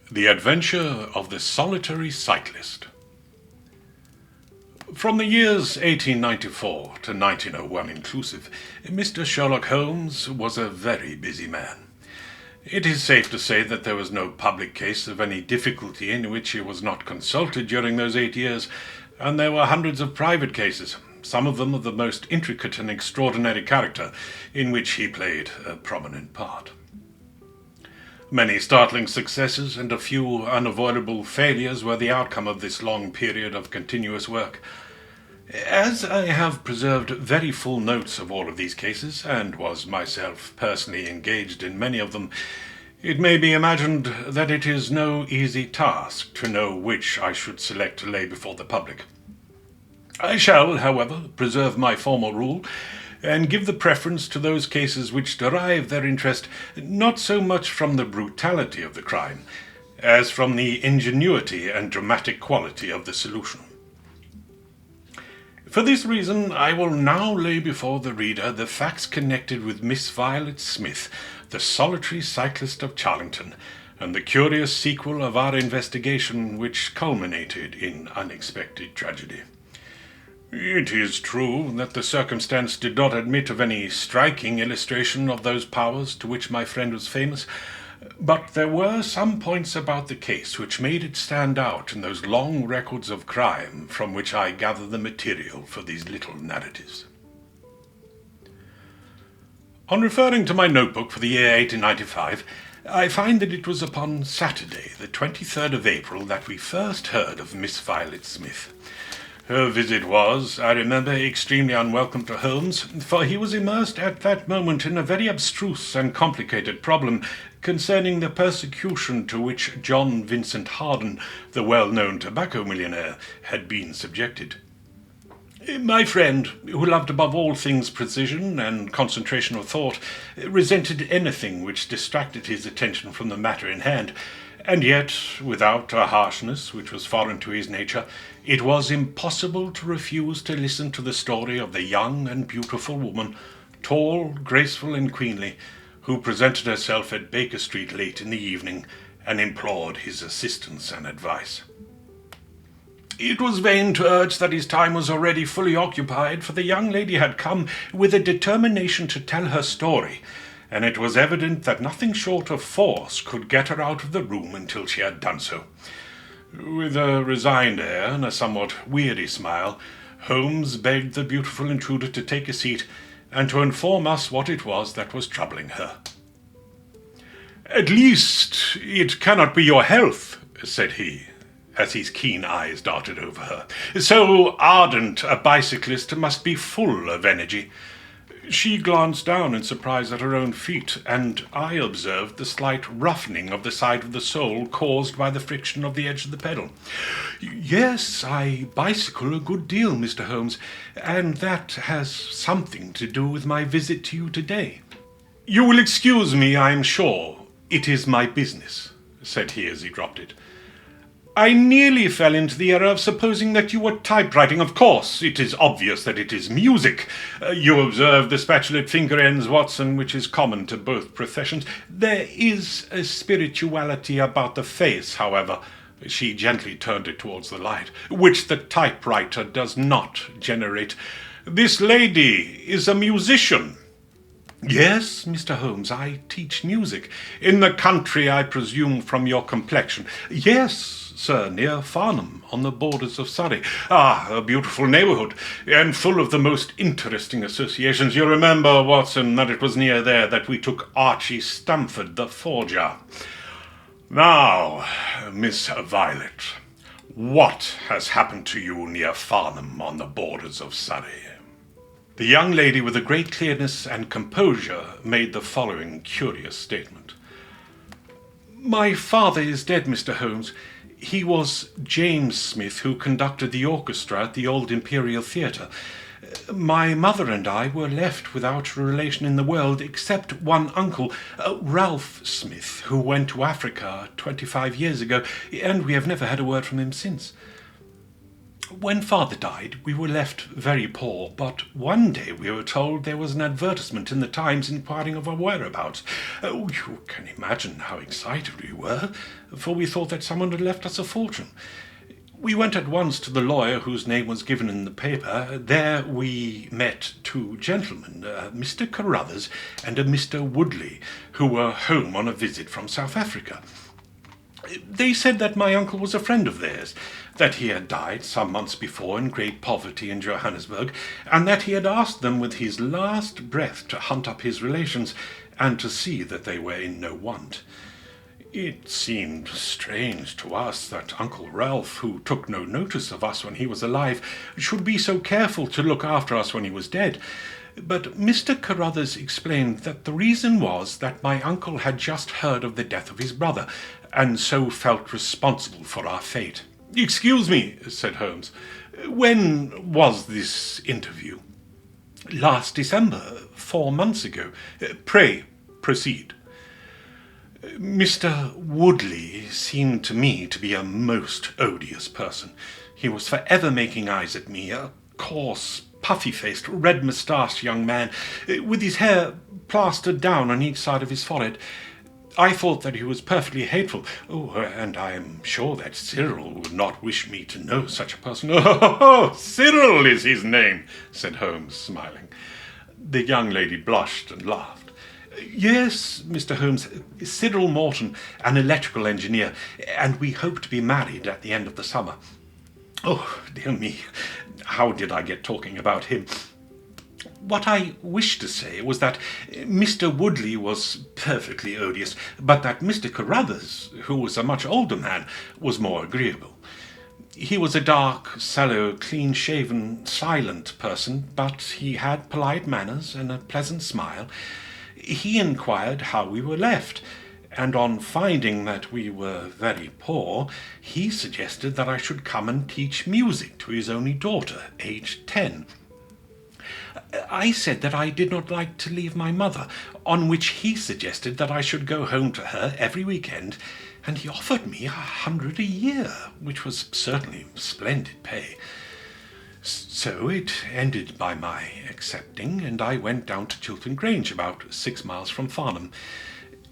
The Adventure of the Solitary Cyclist. From the years 1894 to 1901 inclusive, Mr. Sherlock Holmes was a very busy man. It is safe to say that there was no public case of any difficulty in which he was not consulted during those 8 years, and there were hundreds of private cases, some of them of the most intricate and extraordinary character, in which he played a prominent part. Many startling successes and a few unavoidable failures were the outcome of this long period of continuous work. As I have preserved very full notes of all of these cases, and was myself personally engaged in many of them, it may be imagined that it is no easy task to know which I should select to lay before the public. I shall, however, preserve my former rule, and give the preference to those cases which derive their interest not so much from the brutality of the crime, as from the ingenuity and dramatic quality of the solution. For this reason, I will now lay before the reader the facts connected with Miss Violet Smith, the solitary cyclist of Charlington, and the curious sequel of our investigation which culminated in unexpected tragedy. It is true that the circumstance did not admit of any striking illustration of those powers to which my friend was famous, but there were some points about the case which made it stand out in those long records of crime from which I gather the material for these little narratives. On referring to my notebook for the year 1895, I find that it was upon Saturday, the 23rd of April, that we first heard of Miss Violet Smith. Her visit was, I remember, extremely unwelcome to Holmes, for he was immersed at that moment in a very abstruse and complicated problem concerning the persecution to which John Vincent Harden, the well-known tobacco millionaire, had been subjected. My friend, who loved above all things precision and concentration of thought, resented anything which distracted his attention from the matter in hand, and yet, without a harshness which was foreign to his nature, it was impossible to refuse to listen to the story of the young and beautiful woman, tall, graceful, and queenly, who presented herself at Baker Street late in the evening and implored his assistance and advice. It was vain to urge that his time was already fully occupied, for the young lady had come with a determination to tell her story, and it was evident that nothing short of force could get her out of the room until she had done so. With a resigned air and a somewhat weary smile, Holmes begged the beautiful intruder to take a seat and to inform us what it was that was troubling her. "At least it cannot be your health," said he, as his keen eyes darted over her. "So ardent a bicyclist must be full of energy." She glanced down in surprise at her own feet, and I observed the slight roughening of the side of the sole caused by the friction of the edge of the pedal. "Yes, I bicycle a good deal, Mr. Holmes, and that has something to do with my visit to you today." "You will excuse me, I am sure. It is my business," said he as he dropped it. "I nearly fell into the error of supposing that you were typewriting. Of course, it is obvious that it is music. You observe the spatulate finger ends, Watson, which is common to both professions. There is a spirituality about the face, however," she gently turned it towards the light, "which the typewriter does not generate. This lady is a musician." "Yes, Mr. Holmes, I teach music." "In the country, I presume, from your complexion." "Yes, sir, near Farnham, on the borders of Surrey." "Ah, a beautiful neighbourhood, and full of the most interesting associations. You remember, Watson, that it was near there that we took Archie Stamford, the forger. Now, Miss Violet, what has happened to you near Farnham, on the borders of Surrey?" The young lady, with a great clearness and composure, made the following curious statement. "My father is dead, Mr. Holmes. He was James Smith, who conducted the orchestra at the old Imperial Theatre. My mother and I were left without a relation in the world, except one uncle, Ralph Smith, who went to Africa 25 years ago, and we have never had a word from him since." When Father died, we were left very poor, but one day we were told there was an advertisement in the Times inquiring of our whereabouts. Oh, you can imagine how excited we were, for we thought that someone had left us a fortune. We went at once to the lawyer whose name was given in the paper. There we met two gentlemen, Mr. Carruthers and a Mr. Woodley, who were home on a visit from South Africa. They said that my uncle was a friend of theirs, that he had died some months before in great poverty in Johannesburg, and that he had asked them with his last breath to hunt up his relations and to see that they were in no want. It seemed strange to us that Uncle Ralph, who took no notice of us when he was alive, should be so careful to look after us when he was dead. But Mr. Carruthers explained that the reason was that my uncle had just heard of the death of his brother, and so felt responsible for our fate. "Excuse me," said Holmes. "When was this interview?" "Last December, 4 months ago. Pray, proceed." "Mr. Woodley seemed to me to be a most odious person. He was forever making eyes at me, a coarse, puffy-faced, red-moustached young man, with his hair plastered down on each side of his forehead. I thought that he was perfectly hateful. Oh, and I am sure that Cyril would not wish me to know such a person." "Oh, Cyril is his name," said Holmes, smiling. The young lady blushed and laughed. "Yes, Mr. Holmes, Cyril Morton, an electrical engineer, and we hope to be married at the end of the summer." Oh, dear me, how did I get talking about him? What I wished to say was that Mr. Woodley was perfectly odious, but that Mr. Carruthers, who was a much older man, was more agreeable. He was a dark, sallow, clean-shaven, silent person, but he had polite manners and a pleasant smile. He inquired how we were left, and on finding that we were very poor, he suggested that I should come and teach music to his only daughter, aged 10. I said that I did not like to leave my mother, on which he suggested that I should go home to her every weekend, and he offered me 100 a year, which was certainly splendid pay. So it ended by my accepting, and I went down to Chiltern Grange, about 6 miles from Farnham.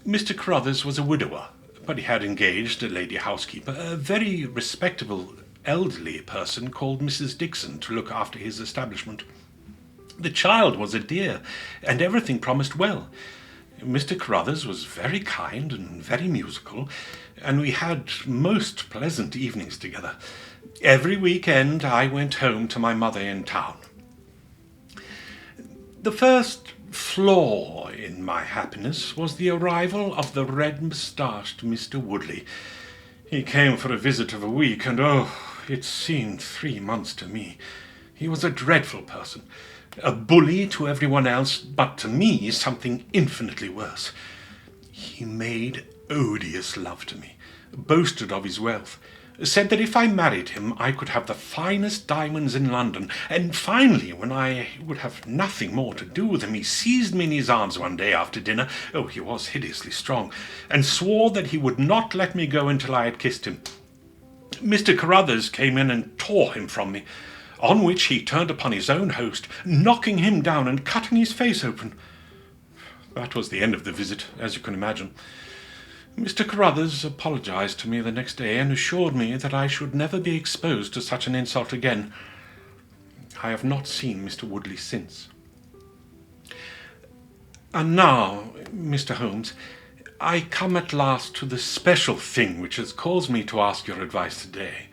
Mr. Carruthers was a widower, but he had engaged a lady housekeeper, a very respectable elderly person called Mrs. Dixon, to look after his establishment. The child was a dear, and everything promised well. Mr. Carruthers was very kind and very musical, and we had most pleasant evenings together. Every weekend I went home to my mother in town. The first flaw in my happiness was the arrival of the red-moustached Mr. Woodley. He came for a visit of a week, and it seemed 3 months to me. He was a dreadful person, a bully to everyone else, but to me something infinitely worse. He made odious love to me, boasted of his wealth, said that if I married him I could have the finest diamonds in London, and finally, when I would have nothing more to do with him, he seized me in his arms one day after dinner, he was hideously strong, and swore that he would not let me go until I had kissed him. Mr. Carruthers came in and tore him from me, on which he turned upon his own host, knocking him down and cutting his face open. That was the end of the visit, as you can imagine. Mr. Carruthers apologized to me the next day and assured me that I should never be exposed to such an insult again. I have not seen Mr. Woodley since. And now, Mr. Holmes, I come at last to the special thing which has caused me to ask your advice today.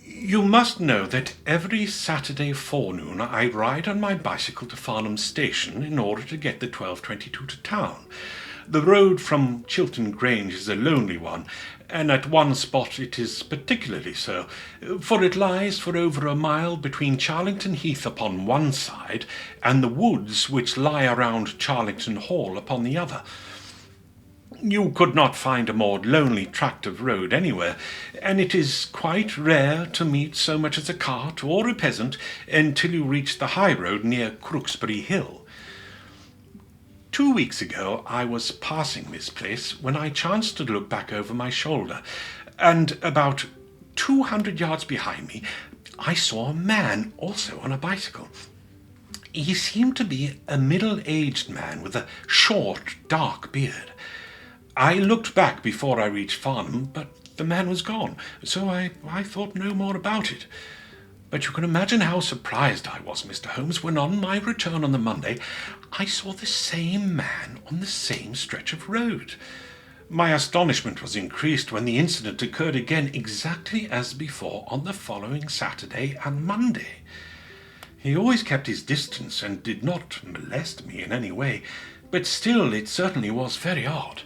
You must know that every Saturday forenoon I ride on my bicycle to Farnham Station in order to get the 12:22 to town. The road from Chiltern Grange is a lonely one, and at one spot it is particularly so, for it lies for over a mile between Charlington Heath upon one side and the woods which lie around Charlington Hall upon the other. You could not find a more lonely tract of road anywhere, and it is quite rare to meet so much as a cart or a peasant until you reach the high road near Crooksbury Hill. 2 weeks ago I was passing this place when I chanced to look back over my shoulder, and about 200 yards behind me I saw a man also on a bicycle. He seemed to be a middle-aged man with a short, dark beard. I looked back before I reached Farnham, but the man was gone, so I thought no more about it. But you can imagine how surprised I was, Mr. Holmes, when on my return on the Monday, I saw the same man on the same stretch of road. My astonishment was increased when the incident occurred again exactly as before on the following Saturday and Monday. He always kept his distance and did not molest me in any way, but still it certainly was very odd.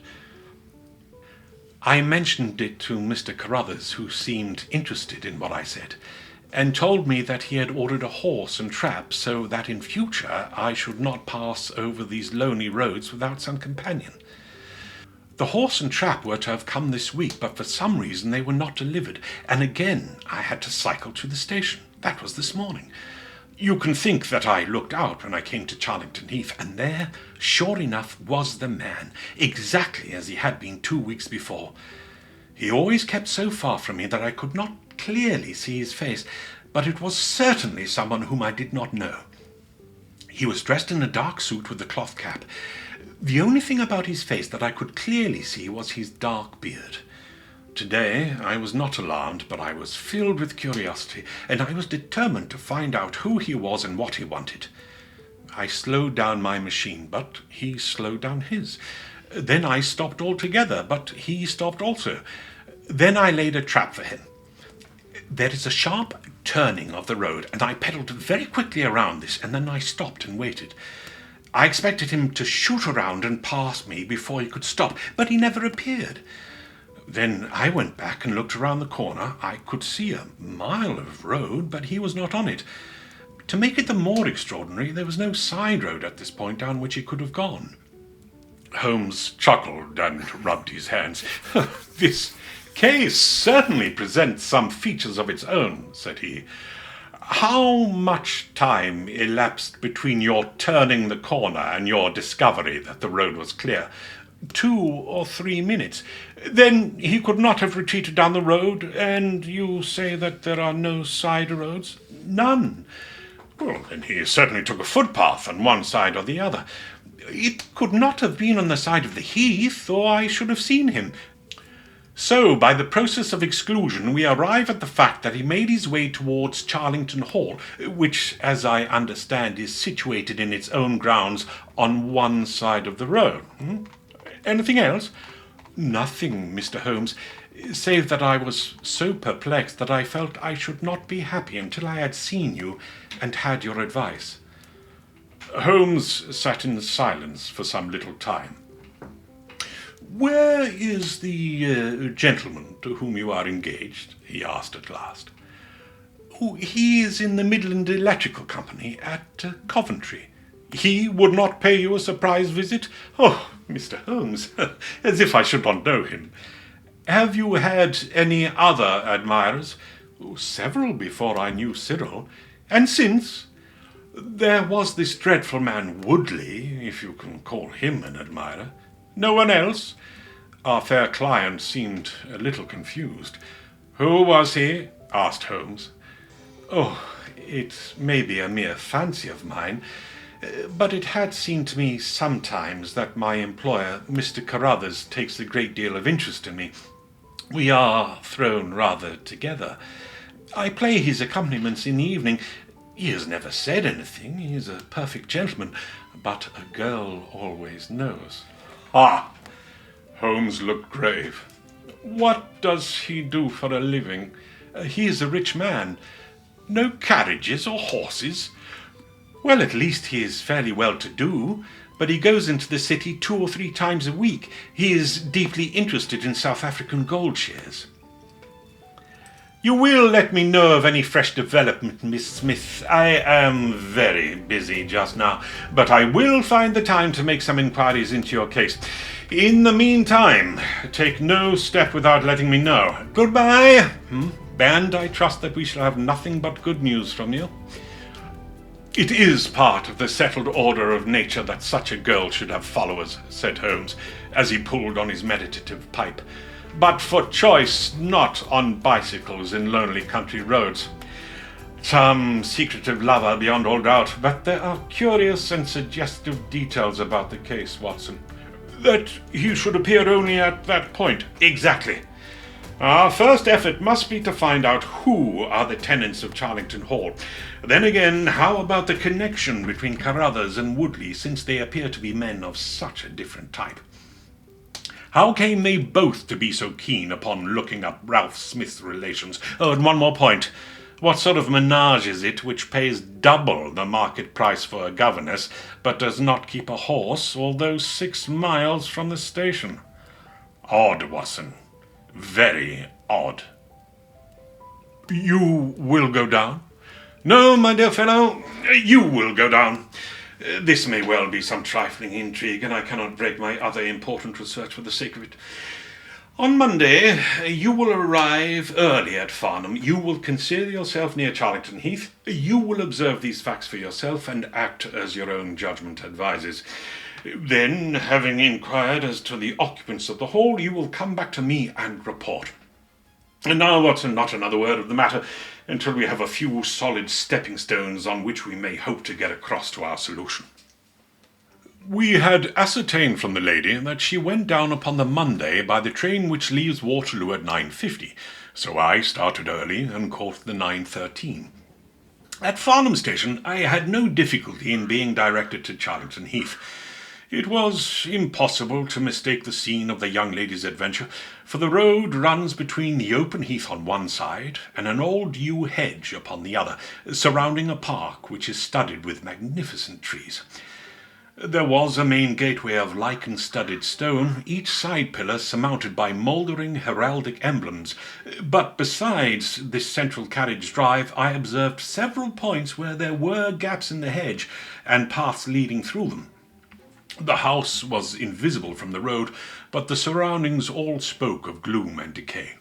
I mentioned it to Mr. Carruthers, who seemed interested in what I said, and told me that he had ordered a horse and trap so that in future I should not pass over these lonely roads without some companion. The horse and trap were to have come this week, but for some reason they were not delivered, and again I had to cycle to the station. That was this morning. You can think that I looked out when I came to Charlington Heath, and there, sure enough, was the man, exactly as he had been 2 weeks before. He always kept so far from me that I could not clearly see his face, but it was certainly someone whom I did not know. He was dressed in a dark suit with a cloth cap. The only thing about his face that I could clearly see was his dark beard. Today I was not alarmed, but I was filled with curiosity, and I was determined to find out who he was and what he wanted. I slowed down my machine, but he slowed down his. Then I stopped altogether, but he stopped also. Then I laid a trap for him. There is a sharp turning of the road, and I pedalled very quickly around this, and then I stopped and waited. I expected him to shoot around and pass me before he could stop, but he never appeared. Then I went back and looked around the corner. I could see a mile of road, but he was not on it. To make it the more extraordinary, there was no side road at this point down which he could have gone. Holmes chuckled and rubbed his hands. "This case certainly presents some features of its own," said he. "How much time elapsed between your turning the corner and your discovery that the road was clear?" 2 or 3 minutes. Then he could not have retreated down the road, and you say that there are no side roads? None. Well, then he certainly took a footpath on one side or the other. It could not have been on the side of the heath, or I should have seen him. So, by the process of exclusion, we arrive at the fact that he made his way towards Charlington Hall, which, as I understand, is situated in its own grounds on one side of the road. Anything else? Nothing, Mr. Holmes, save that I was so perplexed that I felt I should not be happy until I had seen you and had your advice. Holmes sat in silence for some little time. "Where is the gentleman to whom you are engaged?" he asked at last. "Oh, he is in the Midland Electrical Company at Coventry." "He would not pay you a surprise visit? Oh, Mr. Holmes, as if I should not know him. Have you had any other admirers?" "Several before I knew Cyril. And since?" "There was this dreadful man Woodley, if you can call him an admirer." "No one else?" Our fair client seemed a little confused. "Who was he?" asked Holmes. "Oh, it may be a mere fancy of mine, but it had seemed to me sometimes that my employer, Mr. Carruthers, takes a great deal of interest in me. We are thrown rather together. I play his accompaniments in the evening. He has never said anything. He is a perfect gentleman, but a girl always knows." "Ah!" Holmes looked grave. "What does he do for a living?" "He is a rich man." "No carriages or horses?" "Well, at least he is fairly well-to-do, but he goes into the city 2 or 3 times a week. He is deeply interested in South African gold shares." "You will let me know of any fresh development, Miss Smith. I am very busy just now, but I will find the time to make some inquiries into your case. In the meantime, take no step without letting me know. Goodbye. And I trust that we shall have nothing but good news from you." "It is part of the settled order of nature that such a girl should have followers," said Holmes, as he pulled on his meditative pipe. "But for choice, not on bicycles in lonely country roads. Some secretive lover beyond all doubt, but there are curious and suggestive details about the case, Watson. That he should appear only at that point. Exactly. Our first effort must be to find out who are the tenants of Charlington Hall. Then again, how about the connection between Carruthers and Woodley, since they appear to be men of such a different type? How came they both to be so keen upon looking up Ralph Smith's relations? Oh, and one more point. What sort of menage is it which pays double the market price for a governess, but does not keep a horse, although 6 miles from the station? Odd, Watson. Very odd. You will go down? No, my dear fellow, you will go down. This may well be some trifling intrigue, and I cannot break my other important research for the sake of it. On Monday, you will arrive early at Farnham. You will conceal yourself near Charlington Heath. You will observe these facts for yourself and act as your own judgment advises. Then, having inquired as to the occupants of the hall, you will come back to me and report. And now, Watson, not another word of the matter until we have a few solid stepping stones on which we may hope to get across to our solution. We had ascertained from the lady that she went down upon the Monday by the train which leaves Waterloo at 9:50, so I started early and caught the 9:13. At Farnham Station I had no difficulty in being directed to Charlington Heath. It was impossible to mistake the scene of the young lady's adventure, for the road runs between the open heath on one side and an old yew hedge upon the other, surrounding a park which is studded with magnificent trees. There was a main gateway of lichen-studded stone, each side pillar surmounted by mouldering heraldic emblems, but besides this central carriage drive I observed several points where there were gaps in the hedge and paths leading through them. The house was invisible from the road, but the surroundings all spoke of gloom and decay.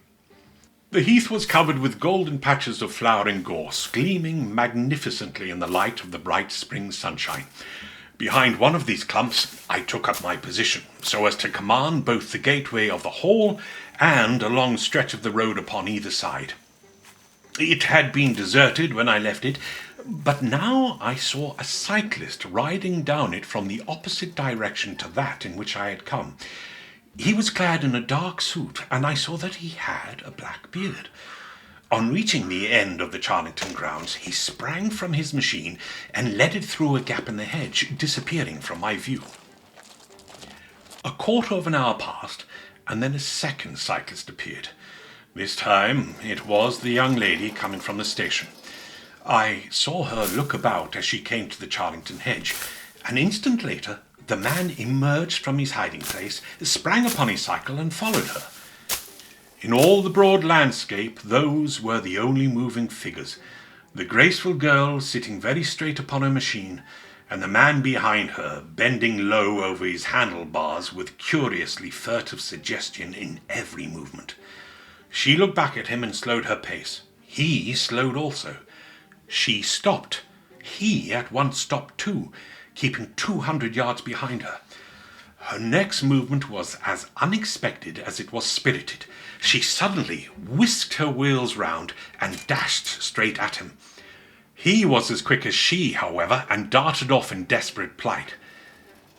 The heath was covered with golden patches of flowering gorse, gleaming magnificently in the light of the bright spring sunshine. Behind one of these clumps I took up my position, so as to command both the gateway of the hall and a long stretch of the road upon either side. It had been deserted when I left it, but now I saw a cyclist riding down it from the opposite direction to that in which I had come. He was clad in a dark suit, and I saw that he had a black beard. On reaching the end of the Charlington grounds, he sprang from his machine and led it through a gap in the hedge, disappearing from my view. A quarter of an hour passed, and then a second cyclist appeared. This time it was the young lady coming from the station. I saw her look about as she came to the Charlington hedge. An instant later, the man emerged from his hiding place, sprang upon his cycle, and followed her. In all the broad landscape, those were the only moving figures. The graceful girl sitting very straight upon her machine, and the man behind her bending low over his handlebars with curiously furtive suggestion in every movement. She looked back at him and slowed her pace. He slowed also. She stopped. He at once stopped too, keeping 200 yards behind her. Her next movement was as unexpected as it was spirited. She suddenly whisked her wheels round and dashed straight at him. He was as quick as she, however, and darted off in desperate plight.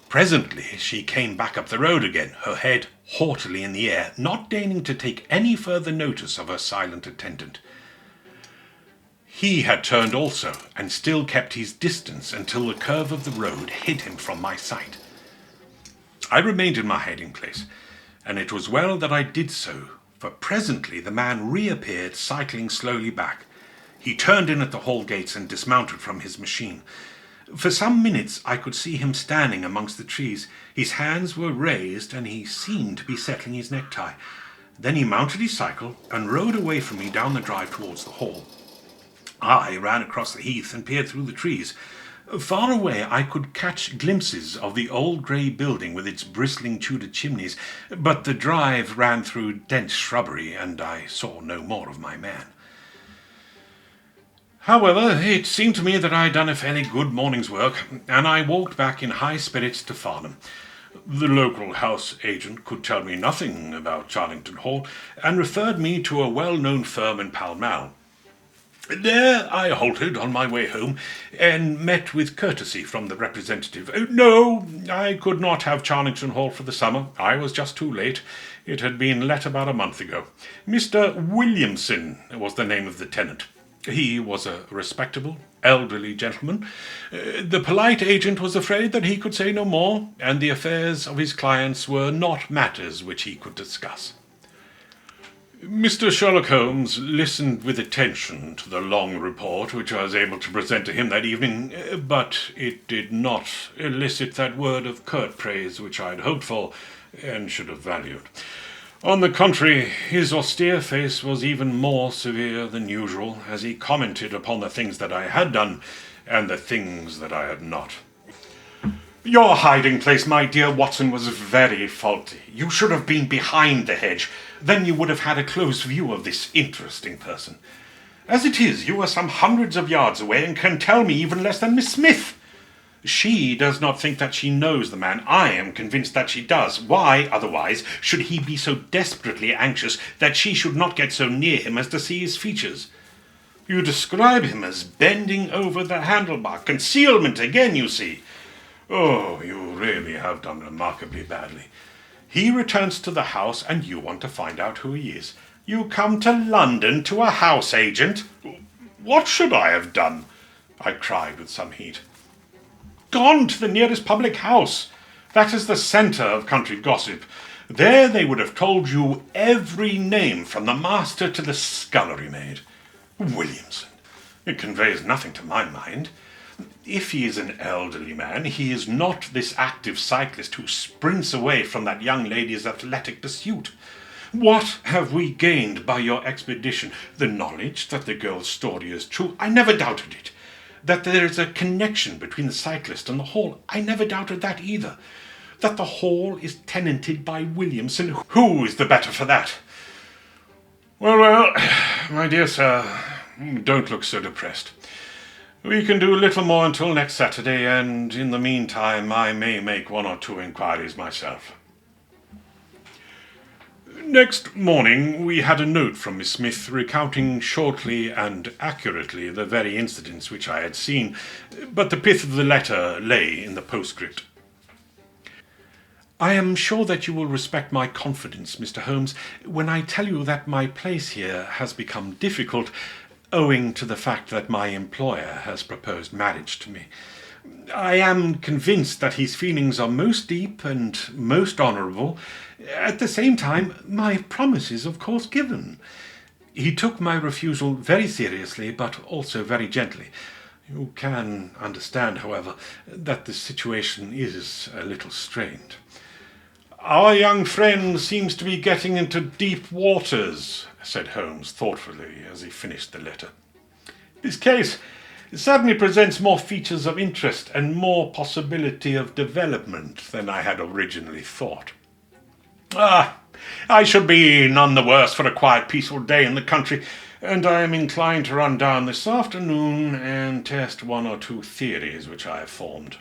Presently she came back up the road again, her head haughtily in the air, not deigning to take any further notice of her silent attendant. He had turned also, and still kept his distance until the curve of the road hid him from my sight. I remained in my hiding place, and it was well that I did so, for presently the man reappeared, cycling slowly back. He turned in at the hall gates and dismounted from his machine. For some minutes I could see him standing amongst the trees. His hands were raised, and he seemed to be settling his necktie. Then he mounted his cycle and rode away from me down the drive towards the hall. I ran across the heath and peered through the trees. Far away I could catch glimpses of the old grey building with its bristling Tudor chimneys, but the drive ran through dense shrubbery, and I saw no more of my man. However, it seemed to me that I had done a fairly good morning's work, and I walked back in high spirits to Farnham. The local house agent could tell me nothing about Charlington Hall, and referred me to a well-known firm in Pall Mall. There I halted on my way home, and met with courtesy from the representative. No, I could not have Charlington Hall for the summer. I was just too late. It had been let about a month ago. Mr. Williamson was the name of the tenant. He was a respectable, elderly gentleman. The polite agent was afraid that he could say no more, and the affairs of his clients were not matters which he could discuss. Mr. Sherlock Holmes listened with attention to the long report which I was able to present to him that evening, but it did not elicit that word of curt praise which I had hoped for and should have valued. On the contrary, his austere face was even more severe than usual as he commented upon the things that I had done and the things that I had not. Your hiding place, my dear Watson, was very faulty. You should have been behind the hedge. Then you would have had a close view of this interesting person. As it is, you are some hundreds of yards away and can tell me even less than Miss Smith. She does not think that she knows the man. I am convinced that she does. Why, otherwise, should he be so desperately anxious that she should not get so near him as to see his features? You describe him as bending over the handlebar. Concealment again, you see. Oh, you really have done remarkably badly. He returns to the house, and you want to find out who he is. You come to London to a house agent? What should I have done? I cried with some heat. Gone to the nearest public house. That is the centre of country gossip. There they would have told you every name, from the master to the scullery maid. Williamson. It conveys nothing to my mind. If he is an elderly man, he is not this active cyclist who sprints away from that young lady's athletic pursuit. What have we gained by your expedition? The knowledge that the girl's story is true. I never doubted it. That there is a connection between the cyclist and the Hall. I never doubted that either. That the Hall is tenanted by Williamson. Who is the better for that? Well, my dear sir, don't look so depressed. We can do little more until next Saturday, and in the meantime I may make one or two inquiries myself. Next morning we had a note from Miss Smith recounting shortly and accurately the very incidents which I had seen, but the pith of the letter lay in the postscript. I am sure that you will respect my confidence, Mr. Holmes, when I tell you that my place here has become difficult, owing to the fact that my employer has proposed marriage to me. I am convinced that his feelings are most deep and most honourable. At the same time, my promise is of course given. He took my refusal very seriously, but also very gently. You can understand, however, that the situation is a little strained. Our young friend seems to be getting into deep waters, said Holmes thoughtfully as he finished the letter. His case certainly presents more features of interest and more possibility of development than I had originally thought. I should be none the worse for a quiet, peaceful day in the country, and I am inclined to run down this afternoon and test one or two theories which I have formed.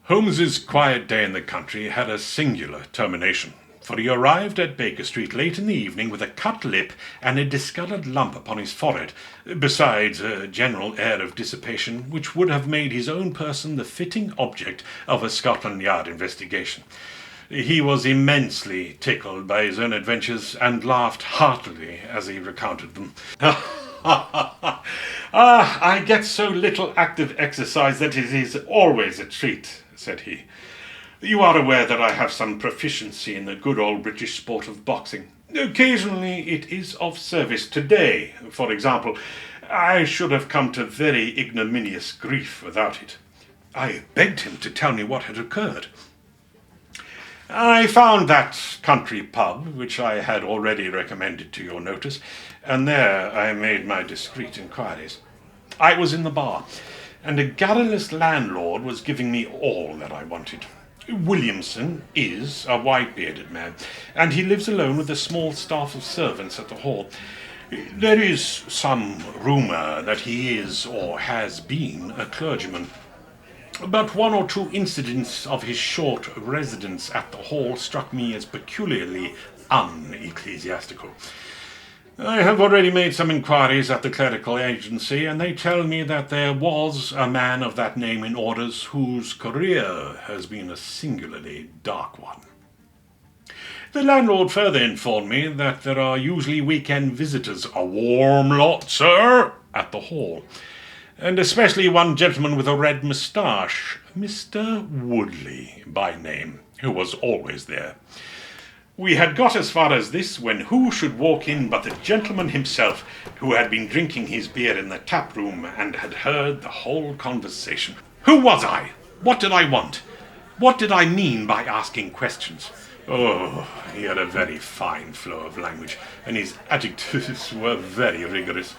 Holmes's quiet day in the country had a singular termination, for he arrived at Baker Street late in the evening with a cut lip and a discoloured lump upon his forehead, besides a general air of dissipation which would have made his own person the fitting object of a Scotland Yard investigation. He was immensely tickled by his own adventures and laughed heartily as he recounted them. I get so little active exercise that it is always a treat, said he. You are aware that I have some proficiency in the good old British sport of boxing. Occasionally it is of service. Today, for example, I should have come to very ignominious grief without it. I begged him to tell me what had occurred. I found that country pub, which I had already recommended to your notice, and there I made my discreet inquiries. I was in the bar, and a garrulous landlord was giving me all that I wanted. Williamson is a white-bearded man, and he lives alone with a small staff of servants at the Hall. There is some rumour that he is, or has been, a clergyman. But one or two incidents of his short residence at the Hall struck me as peculiarly unecclesiastical. I have already made some inquiries at the clerical agency, and they tell me that there was a man of that name in orders whose career has been a singularly dark one. The landlord further informed me that there are usually weekend visitors, a warm lot, sir, at the hall, and especially one gentleman with a red moustache, Mr. Woodley by name, who was always there. We had got as far as this when who should walk in but the gentleman himself, who had been drinking his beer in the tap room and had heard the whole conversation. Who was I? What did I want? What did I mean by asking questions? Oh, he had a very fine flow of language, and his adjectives were very rigorous.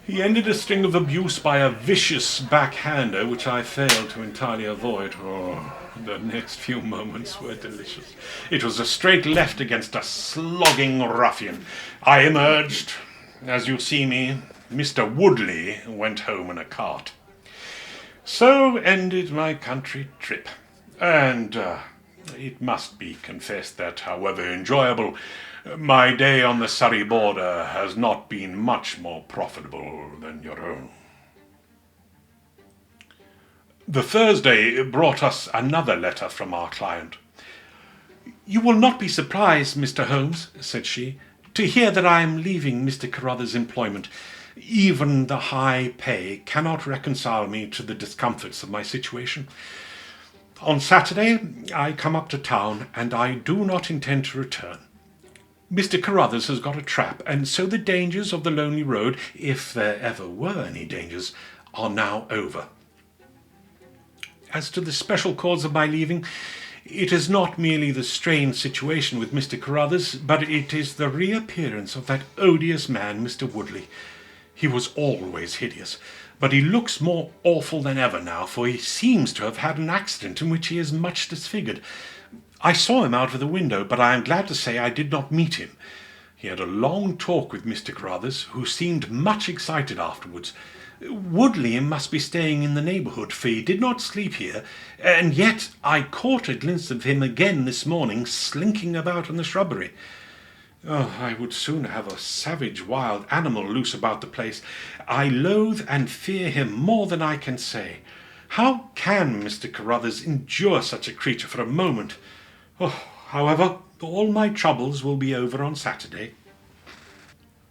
He ended a string of abuse by a vicious backhander, which I failed to entirely avoid. Oh, the next few moments were delicious. It was a straight left against a slogging ruffian. I emerged. As you see me, Mr. Woodley went home in a cart. So ended my country trip. And it must be confessed that, however enjoyable, my day on the Surrey border has not been much more profitable than your own. The Thursday brought us another letter from our client. "You will not be surprised, Mr. Holmes," said she, "to hear that I am leaving Mr. Carruthers' employment. Even the high pay cannot reconcile me to the discomforts of my situation. On Saturday I come up to town, and I do not intend to return. Mr. Carruthers has got a trap, and so the dangers of the lonely road, if there ever were any dangers, are now over. As to the special cause of my leaving, it is not merely the strained situation with Mr. Carruthers, but it is the reappearance of that odious man, Mr. Woodley. He was always hideous, but he looks more awful than ever now, for he seems to have had an accident in which he is much disfigured. I saw him out of the window, but I am glad to say I did not meet him. He had a long talk with Mr. Carruthers, who seemed much excited afterwards. Woodley must be staying in the neighbourhood, for he did not sleep here, and yet I caught a glimpse of him again this morning, slinking about in the shrubbery. Oh, I would sooner have a savage wild animal loose about the place. I loathe and fear him more than I can say. How can Mr. Carruthers endure such a creature for a moment? Oh, however, all my troubles will be over on Saturday."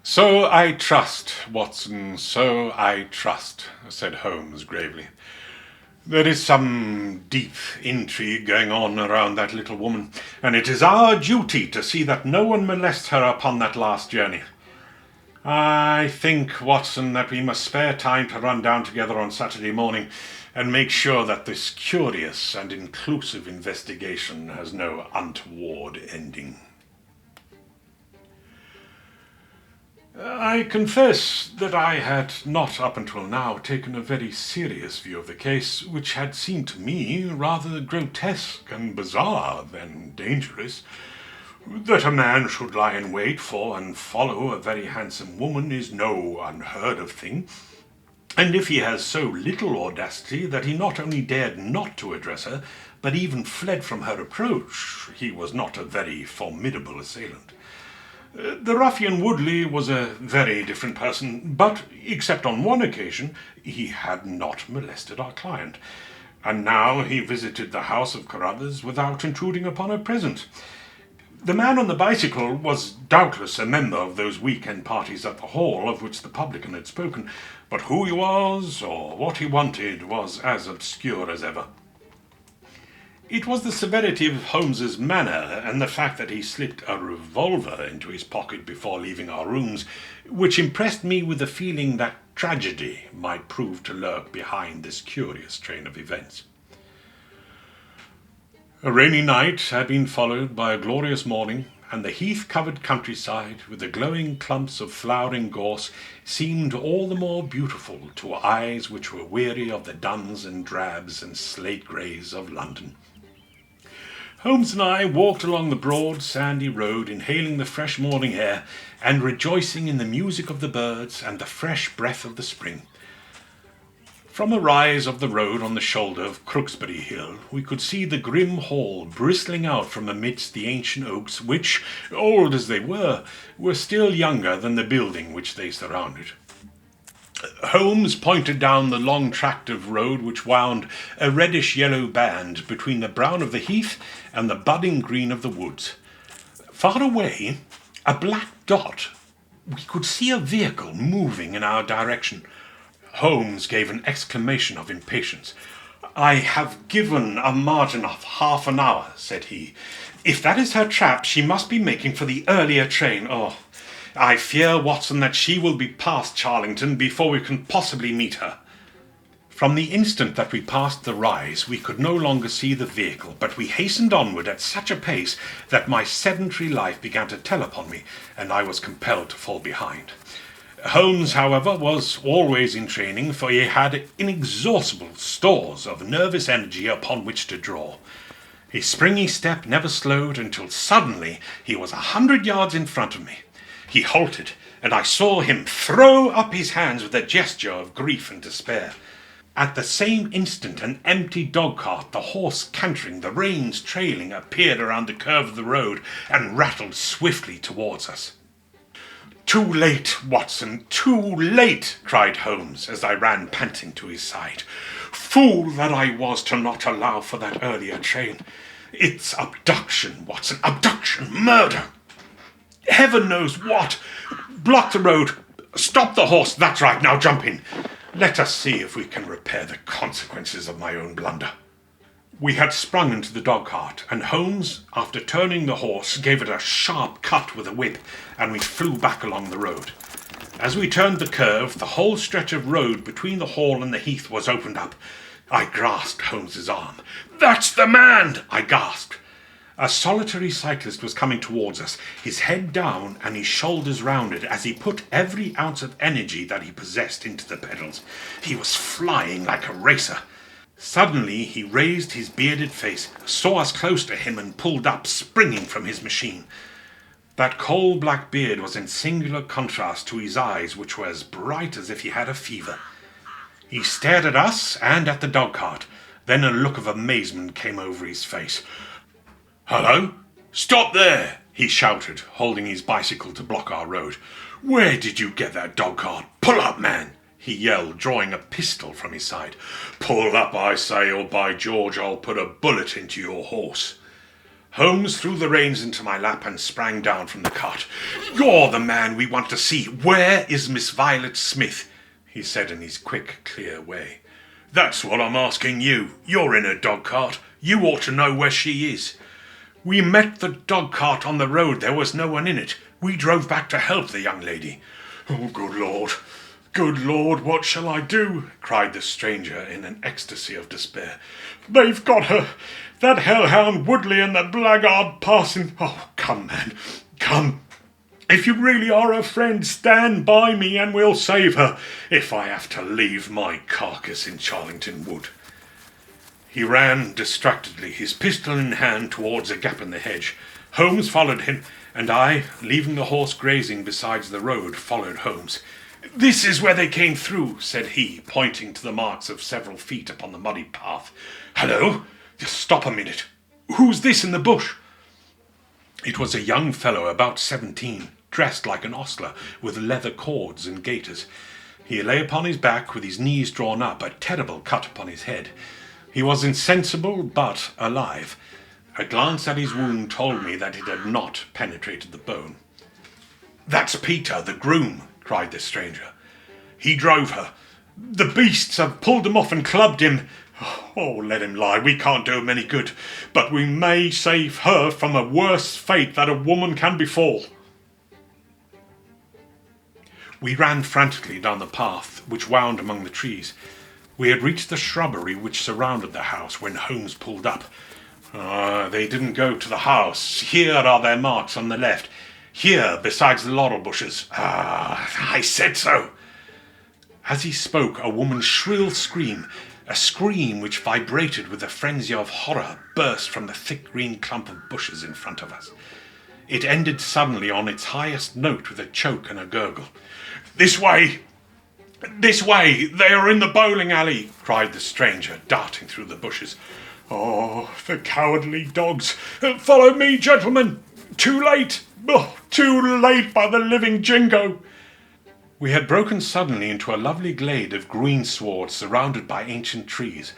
"So I trust, Watson, so I trust," said Holmes gravely. "There is some deep intrigue going on around that little woman, and it is our duty to see that no one molests her upon that last journey. I think, Watson, that we must spare time to run down together on Saturday morning and make sure that this curious and inclusive investigation has no untoward ending." I confess that I had not up until now taken a very serious view of the case, which had seemed to me rather grotesque and bizarre than dangerous. That a man should lie in wait for and follow a very handsome woman is no unheard of thing, and if he has so little audacity that he not only dared not to address her, but even fled from her approach, he was not a very formidable assailant. The ruffian Woodley was a very different person, but, except on one occasion, he had not molested our client, and now he visited the house of Carruthers without intruding upon her presence. The man on the bicycle was doubtless a member of those weekend parties at the hall of which the publican had spoken, but who he was, or what he wanted, was as obscure as ever. It was the severity of Holmes's manner, and the fact that he slipped a revolver into his pocket before leaving our rooms, which impressed me with the feeling that tragedy might prove to lurk behind this curious train of events. A rainy night had been followed by a glorious morning, and the heath-covered countryside, with the glowing clumps of flowering gorse, seemed all the more beautiful to eyes which were weary of the duns and drabs and slate-greys of London. Holmes and I walked along the broad, sandy road, inhaling the fresh morning air, and rejoicing in the music of the birds and the fresh breath of the spring. From a rise of the road on the shoulder of Crooksbury Hill, we could see the grim hall bristling out from amidst the ancient oaks which, old as they were still younger than the building which they surrounded. Holmes pointed down the long tract of road which wound a reddish-yellow band between the brown of the heath and the budding green of the woods. Far away, a black dot. We could see a vehicle moving in our direction. Holmes gave an exclamation of impatience. "I have given a margin of half an hour," said he. "If that is her trap, she must be making for the earlier train. Oh, I fear, Watson, that she will be past Charlington before we can possibly meet her." From the instant that we passed the rise, we could no longer see the vehicle, but we hastened onward at such a pace that my sedentary life began to tell upon me, and I was compelled to fall behind. Holmes, however, was always in training, for he had inexhaustible stores of nervous energy upon which to draw. His springy step never slowed until suddenly he was 100 yards in front of me. He halted, and I saw him throw up his hands with a gesture of grief and despair. At the same instant, an empty dog-cart, the horse cantering, the reins trailing, appeared around the curve of the road and rattled swiftly towards us. "Too late, Watson, too late!" cried Holmes, as I ran panting to his side. "Fool that I was to not allow for that earlier train. It's abduction, Watson, abduction, murder! Heaven knows what! Block the road! Stop the horse! That's right, now jump in! Let us see if we can repair the consequences of my own blunder." We had sprung into the dog-cart, and Holmes, after turning the horse, gave it a sharp cut with a whip, and we flew back along the road. As we turned the curve, the whole stretch of road between the hall and the heath was opened up. I grasped Holmes's arm. "That's the man!" I gasped. A solitary cyclist was coming towards us, his head down and his shoulders rounded, as he put every ounce of energy that he possessed into the pedals. He was flying like a racer. Suddenly he raised his bearded face, saw us close to him, and pulled up, springing from his machine. That coal-black beard was in singular contrast to his eyes, which were as bright as if he had a fever. He stared at us and at the dog-cart. Then a look of amazement came over his face. "Hello! Stop there!" he shouted, holding his bicycle to block our road. "Where did you get that dog-cart? Pull up, man!" he yelled, drawing a pistol from his side. "Pull up, I say, or by George, I'll put a bullet into your horse." Holmes threw the reins into my lap and sprang down from the cart. "You're the man we want to see. Where is Miss Violet Smith?" he said in his quick, clear way. "That's what I'm asking you. You're in a dog-cart. You ought to know where she is." "We met the dog-cart on the road. There was no one in it. We drove back to help the young lady." "Oh, good Lord! Good Lord, what shall I do?" cried the stranger in an ecstasy of despair. "They've got her! That hellhound Woodley and the blackguard parson! Oh, come, man, come! If you really are a friend, stand by me and we'll save her, if I have to leave my carcass in Charlington Wood." He ran distractedly, his pistol in hand, towards a gap in the hedge. Holmes followed him, and I, leaving the horse grazing beside the road, followed Holmes. "This is where they came through," said he, pointing to the marks of several feet upon the muddy path. "Hello! Just stop a minute. Who's this in the bush?" It was a young fellow about 17, dressed like an ostler, with leather cords and gaiters. He lay upon his back with his knees drawn up, a terrible cut upon his head. He was insensible, but alive. A glance at his wound told me that it had not penetrated the bone. "That's Peter, the groom," cried the stranger. "He drove her. The beasts have pulled him off and clubbed him. Oh, let him lie. We can't do him any good, but we may save her from a worse fate that a woman can befall." We ran frantically down the path which wound among the trees. We had reached the shrubbery which surrounded the house when Holmes pulled up. They didn't go to the house. Here are their marks on the left. Here, besides the laurel bushes. I said so." As he spoke, a woman's shrill scream, a scream which vibrated with a frenzy of horror, burst from the thick green clump of bushes in front of us. It ended suddenly on its highest note with a choke and a gurgle. "This way! "This way! They are in the bowling alley!" cried the stranger, darting through the bushes. "Oh, the cowardly dogs! Follow me, gentlemen! Too late! Oh, too late by the living jingo!" We had broken suddenly into a lovely glade of greensward surrounded by ancient trees.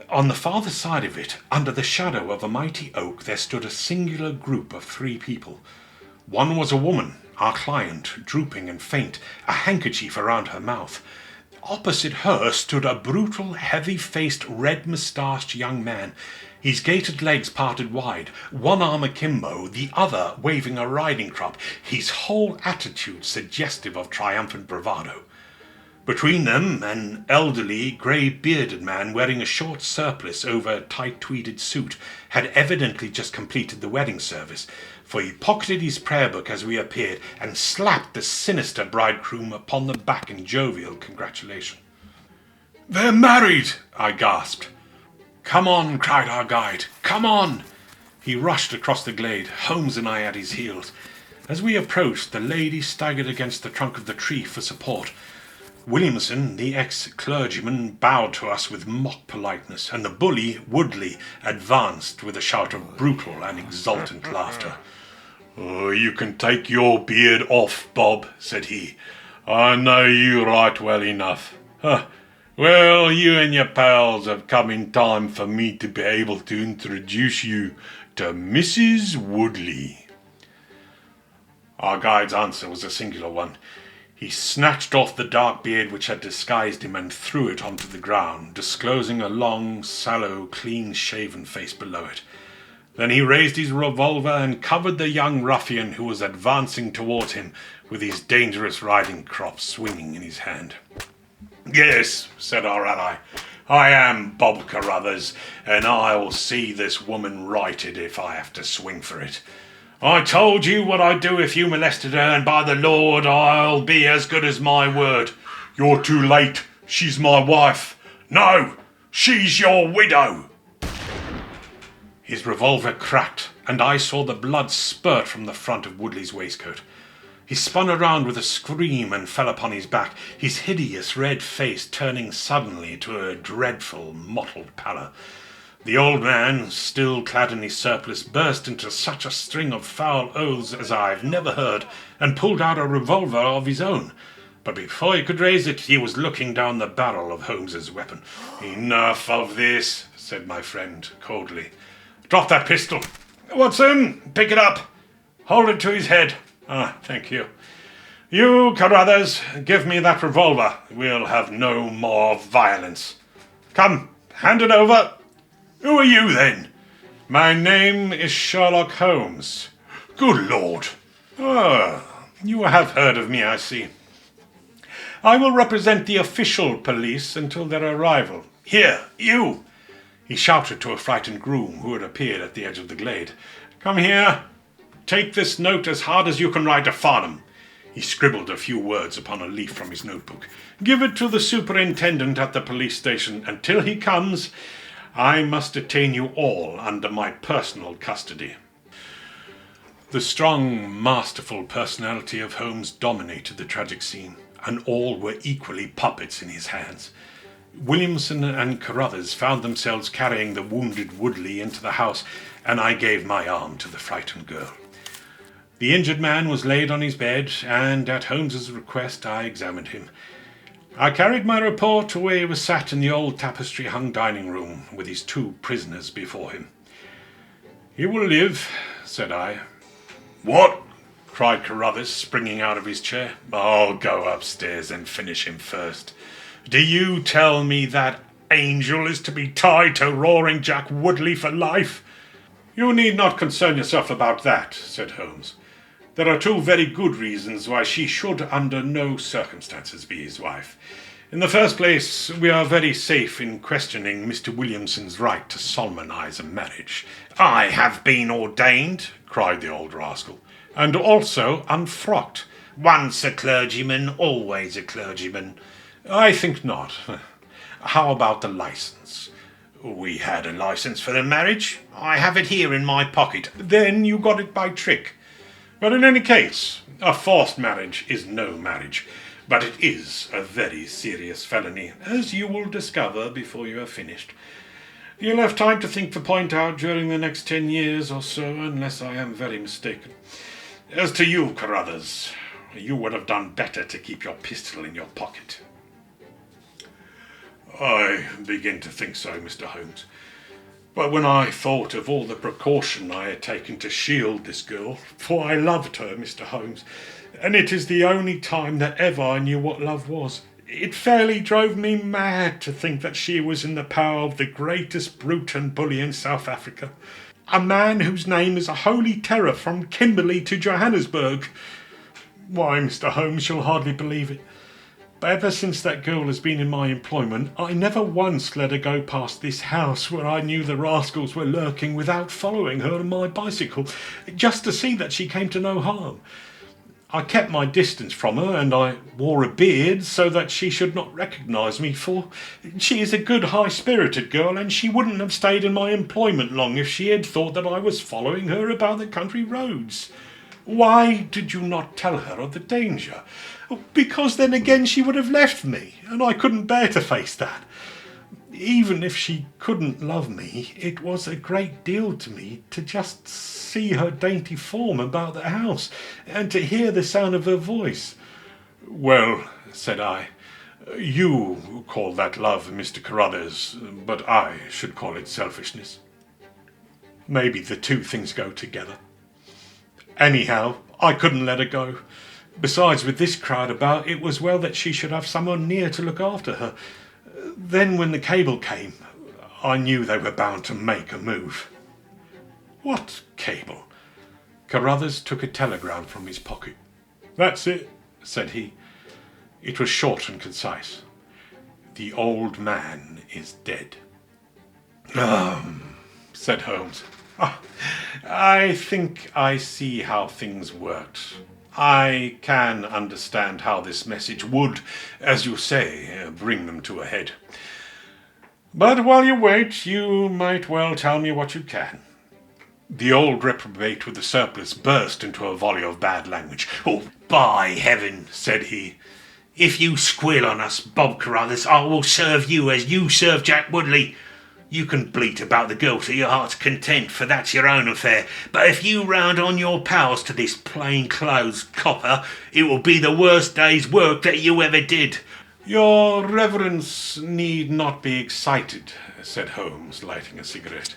On the farther side of it, under the shadow of a mighty oak, there stood a singular group of 3 people. One was a woman, our client, drooping and faint, a handkerchief around her mouth. Opposite her stood a brutal, heavy-faced, red-moustached young man, his gaitered legs parted wide, one arm akimbo, the other waving a riding crop, his whole attitude suggestive of triumphant bravado. Between them, an elderly, grey-bearded man wearing a short surplice over a tight tweeded suit had evidently just completed the wedding service, for he pocketed his prayer book as we appeared and slapped the sinister bridegroom upon the back in jovial congratulation. "They're married!" I gasped. "Come on," cried our guide. "Come on!" He rushed across the glade, Holmes and I at his heels. As we approached, the lady staggered against the trunk of the tree for support. Williamson, the ex-clergyman, bowed to us with mock politeness, and the bully, Woodley, advanced with a shout of brutal and exultant laughter. "Oh, you can take your beard off, Bob," said he. "I know you right well enough. Well, you and your pals have come in time for me to be able to introduce you to Mrs. Woodley." Our guide's answer was a singular one. He snatched off the dark beard which had disguised him and threw it onto the ground, disclosing a long, sallow, clean-shaven face below it. Then he raised his revolver and covered the young ruffian who was advancing towards him, with his dangerous riding crop swinging in his hand. "Yes," said our ally, "I am Bob Carruthers, and I will see this woman righted if I have to swing for it. I told you what I'd do if you molested her, and by the Lord, I'll be as good as my word." "You're too late. She's my wife." "No, she's your widow." His revolver cracked, and I saw the blood spurt from the front of Woodley's waistcoat. He spun around with a scream and fell upon his back, his hideous red face turning suddenly to a dreadful mottled pallor. The old man, still clad in his surplice, burst into such a string of foul oaths as I've never heard, and pulled out a revolver of his own. But before he could raise it, he was looking down the barrel of Holmes's weapon. "Enough of this," said my friend coldly. "Drop that pistol. Watson, pick it up. Hold it to his head. Thank you. You, Carruthers, give me that revolver. We'll have no more violence. Come, hand it over. Who are you, then?" "My name is Sherlock Holmes." "Good Lord." You have heard of me, I see. I will represent the official police until their arrival. Here, you!" He shouted to a frightened groom who had appeared at the edge of the glade. "Come here. Take this note as hard as you can write to Farnham." He scribbled a few words upon a leaf from his notebook. "Give it to the superintendent at the police station. Until he comes, I must detain you all under my personal custody." The strong, masterful personality of Holmes dominated the tragic scene, and all were equally puppets in his hands. Williamson and Carruthers found themselves carrying the wounded Woodley into the house, and I gave my arm to the frightened girl. The injured man was laid on his bed, and at Holmes's request I examined him. I carried my report to where he was sat in the old tapestry-hung dining room, with his 2 prisoners before him. "He will live," said I. "What?" cried Carruthers, springing out of his chair. "I'll go upstairs and finish him first. Do you tell me that angel is to be tied to Roaring Jack Woodley for life?" "You need not concern yourself about that," said Holmes. "There are 2 very good reasons why she should under no circumstances be his wife. In the first place, we are very safe in questioning Mr. Williamson's right to solemnize a marriage." "I have been ordained," cried the old rascal. "And also unfrocked." "Once a clergyman, always a clergyman." "I think not. How about the license?" "We had a license for the marriage. I have it here in my pocket." "Then you got it by trick. But in any case, a forced marriage is no marriage. But it is a very serious felony, as you will discover before you have finished. You'll have time to think the point out during the next 10 years or so, unless I am very mistaken. As to you, Carruthers, you would have done better to keep your pistol in your pocket. I begin to think so, Mr. Holmes. But when I thought of all the precaution I had taken to shield this girl, for I loved her, Mr. Holmes, and it is the only time that ever I knew what love was, it fairly drove me mad to think that she was in the power of the greatest brute and bully in South Africa, a man whose name is a holy terror from Kimberley to Johannesburg. Why, Mr. Holmes, you'll hardly believe it, but ever since that girl has been in my employment, I never once let her go past this house where I knew the rascals were lurking without following her on my bicycle, just to see that she came to no harm. I kept my distance from her, and I wore a beard so that she should not recognise me, for she is a good high-spirited girl, and she wouldn't have stayed in my employment long if she had thought that I was following her about the country roads. Why did you not tell her of the danger? Because then again she would have left me, and I couldn't bear to face that. Even if she couldn't love me, it was a great deal to me to just see her dainty form about the house, and to hear the sound of her voice. Well, said I, you call that love, Mr. Carruthers, but I should call it selfishness. Maybe the two things go together. Anyhow, I couldn't let her go. Besides, with this crowd about, it was well that she should have someone near to look after her. Then when the cable came, I knew they were bound to make a move. What cable? Carruthers took a telegram from his pocket. That's it, said he. It was short and concise. The old man is dead. Said Holmes. I think I see how things worked. I can understand how this message would, as you say, bring them to a head. But while you wait, you might well tell me what you can. The old reprobate with the surplice burst into a volley of bad language. Oh, by heaven, said he, if you squeal on us, Bob Carruthers, I will serve you as you serve Jack Woodley. You can bleat about the girl to your heart's content, for that's your own affair. But if you round on your pals to this plain-clothes copper, it will be the worst day's work that you ever did. Your reverence need not be excited, said Holmes, lighting a cigarette.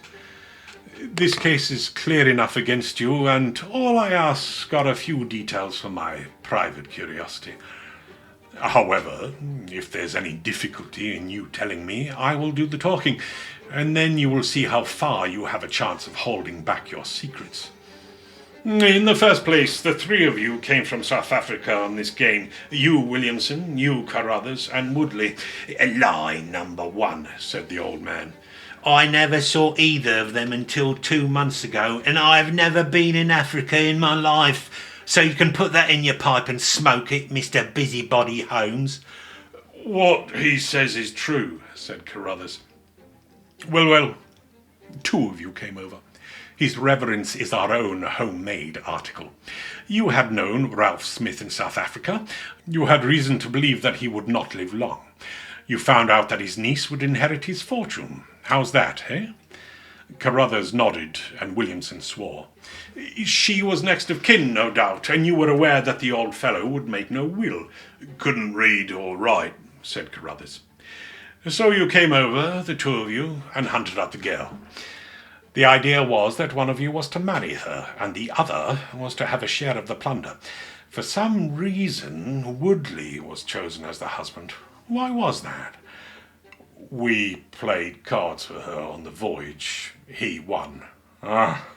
This case is clear enough against you, and all I ask are a few details for my private curiosity. However, if there's any difficulty in you telling me, I will do the talking, and then you will see how far you have a chance of holding back your secrets. In the first place, the three of you came from South Africa on this game. You, Williamson, you, Carruthers, and Woodley. Lie number one, said the old man. I never saw either of them until 2 months ago, and I have never been in Africa in my life. So you can put that in your pipe and smoke it, Mr. Busybody Holmes. What he says is true, said Carruthers. Well, 2 of you came over. His reverence is our own homemade article. You had known Ralph Smith in South Africa. You had reason to believe that he would not live long. You found out that his niece would inherit his fortune. How's that, eh? Carruthers nodded, and Williamson swore. She was next of kin, no doubt, and you were aware that the old fellow would make no will. Couldn't read or write, said Carruthers. So you came over, the 2 of you, and hunted up the girl. The idea was that one of you was to marry her, and the other was to have a share of the plunder. For some reason, Woodley was chosen as the husband. Why was that? We played cards for her on the voyage. He won. Ah,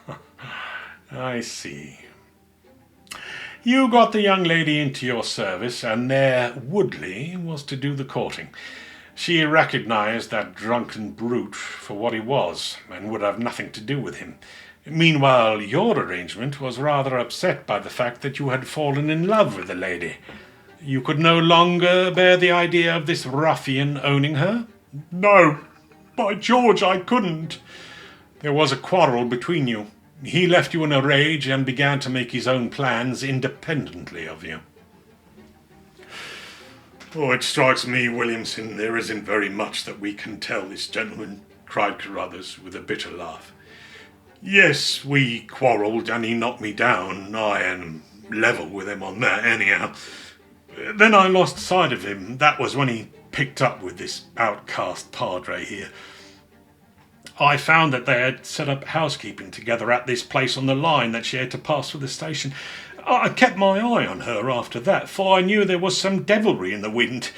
I see. You got the young lady into your service, and there Woodley was to do the courting. She recognized that drunken brute for what he was, and would have nothing to do with him. Meanwhile, your arrangement was rather upset by the fact that you had fallen in love with the lady. You could no longer bear the idea of this ruffian owning her? No, by George, I couldn't. There was a quarrel between you. He left you in a rage and began to make his own plans independently of you. Oh, it strikes me, Williamson, there isn't very much that we can tell this gentleman, cried Carruthers with a bitter laugh. Yes, we quarrelled and he knocked me down. I am level with him on that, anyhow. Then I lost sight of him. That was when he picked up with this outcast padre here. I found that they had set up housekeeping together at this place on the line that she had to pass through the station. I kept my eye on her after that, for I knew there was some devilry in the wind.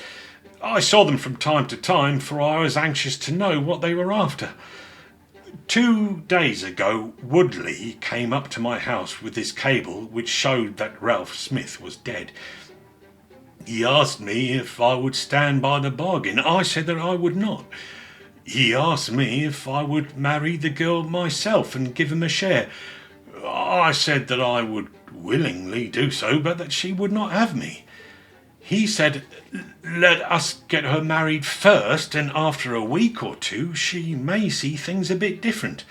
I saw them from time to time, for I was anxious to know what they were after. 2 days ago, Woodley came up to my house with this cable which showed that Ralph Smith was dead. He asked me if I would stand by the bargain. I said that I would not. He asked me if I would marry the girl myself and give him a share. I said that I would willingly do so, but that she would not have me. He said, let us get her married first, and after a week or two she may see things a bit different.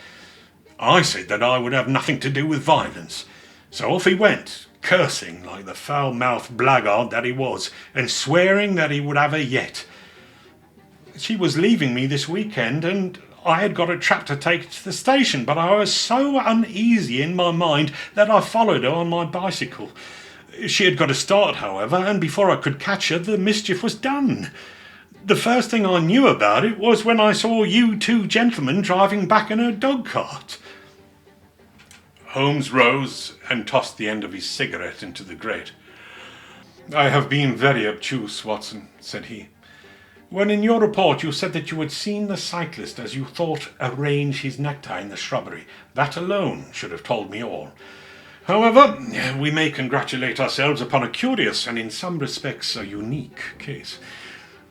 I said that I would have nothing to do with violence. So off he went, cursing like the foul-mouthed blackguard that he was, and swearing that he would have her yet. She was leaving me this weekend, and I had got a trap to take to the station, but I was so uneasy in my mind that I followed her on my bicycle. She had got a start, however, and before I could catch her, the mischief was done. The first thing I knew about it was when I saw you 2 gentlemen driving back in a dog-cart. Holmes rose and tossed the end of his cigarette into the grate. I have been very obtuse, Watson, said he. When in your report you said that you had seen the cyclist as you thought arrange his necktie in the shrubbery, that alone should have told me all. However, we may congratulate ourselves upon a curious and in some respects a unique case.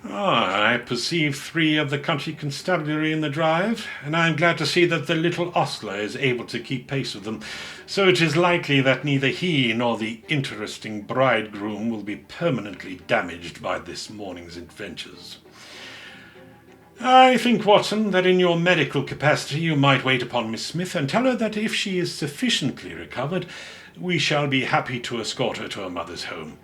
I perceive 3 of the country constabulary in the drive, and I am glad to see that the little ostler is able to keep pace with them, so it is likely that neither he nor the interesting bridegroom will be permanently damaged by this morning's adventures. I think, Watson, that in your medical capacity you might wait upon Miss Smith and tell her that if she is sufficiently recovered, we shall be happy to escort her to her mother's home.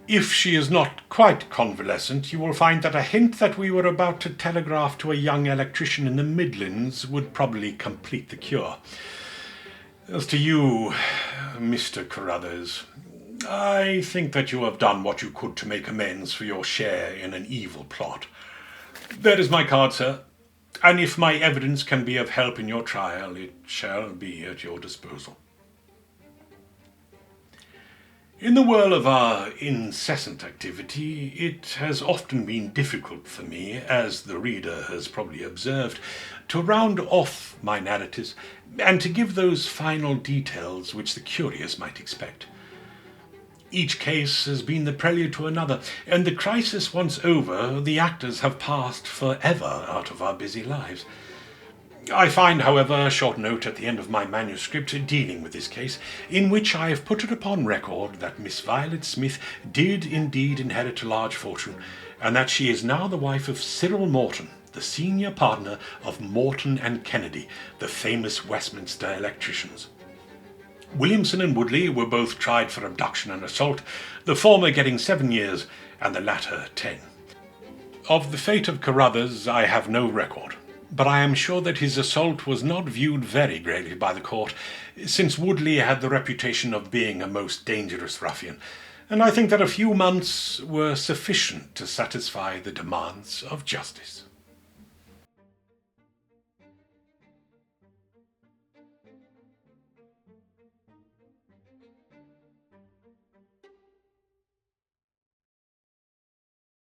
If she is not quite convalescent, you will find that a hint that we were about to telegraph to a young electrician in the Midlands would probably complete the cure. As to you, Mr. Carruthers, I think that you have done what you could to make amends for your share in an evil plot. There is my card, sir, and if my evidence can be of help in your trial, it shall be at your disposal. In the whirl of our incessant activity, it has often been difficult for me, as the reader has probably observed, to round off my narratives and to give those final details which the curious might expect. Each case has been the prelude to another, and the crisis once over, the actors have passed for ever out of our busy lives. I find, however, a short note at the end of my manuscript dealing with this case, in which I have put it upon record that Miss Violet Smith did indeed inherit a large fortune, and that she is now the wife of Cyril Morton, the senior partner of Morton and Kennedy, the famous Westminster electricians. Williamson and Woodley were both tried for abduction and assault, the former getting 7 years and the latter 10. Of the fate of Carruthers I have no record, but I am sure that his assault was not viewed very greatly by the court, since Woodley had the reputation of being a most dangerous ruffian, and I think that a few months were sufficient to satisfy the demands of justice.